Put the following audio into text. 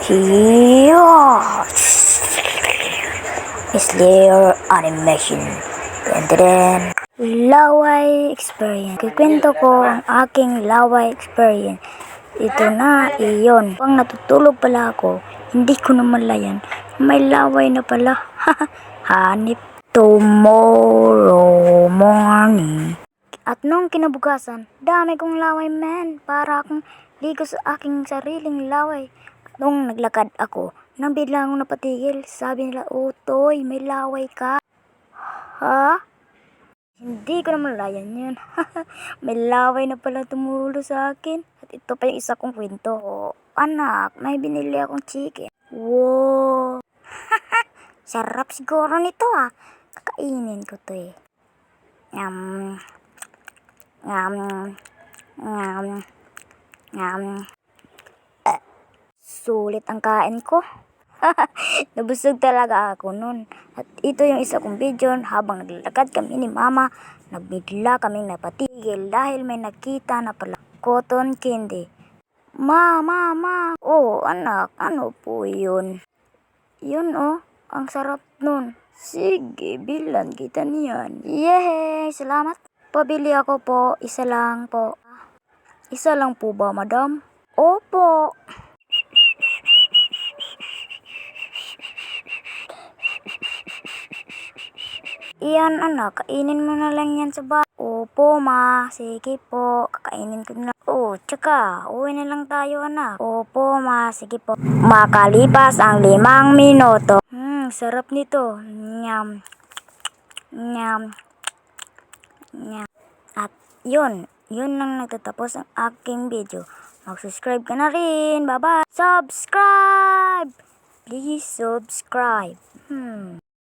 Here, Slayer Animation. Then, Laway Experience. Kikwento ko ang aking Laway Experience. Ito na, iyon. Pang natutulog pala ako, hindi ko namalayan. May laway na pala. Hanip. Tomorrow morning. At nung kinabukasan, dami kong laway, man. Para akong ligo sa aking sariling laway. Nung naglakad ako, nang bigla akong napatigil. Sabi nila, "Oh, Toy, may laway ka." Ha? Hindi ko naman layan yun. May laway na pala tumulo sa akin. At ito pa yung isa kong kwento. Oh, anak, may binili akong chicken. Wow! Sarap siguro nito ah. Kakainin ko to eh. Ngam. Ngam. Ngam. Ngam. Sulit ang kain ko. Nabusog talaga ako nun. At ito yung isa kong video habang naglalakad kami ni mama. Nagbigla kaming napatigil dahil may nakita na pala cotton candy. Ma. Oh, anak, ano po yun? Yun oh, ang sarap nun. Sige, bilan kita niyan. Yehey, salamat. Pabili ako po, isa lang po. Isa lang po ba, madam? Opo. Iyan anak, kainin mo na lang yan sa bahay. Opo ma, sige po, kakainin ko na. Oh, tsaka, uwi na lang tayo anak. Opo ma, sige po. Makalipas ang 5 minuto. Sarap nito. Nyam. Nyam. Nyam. At yun lang nagtatapos ang aking video. Mag-subscribe ka na rin. Bye-bye. Subscribe! Please subscribe.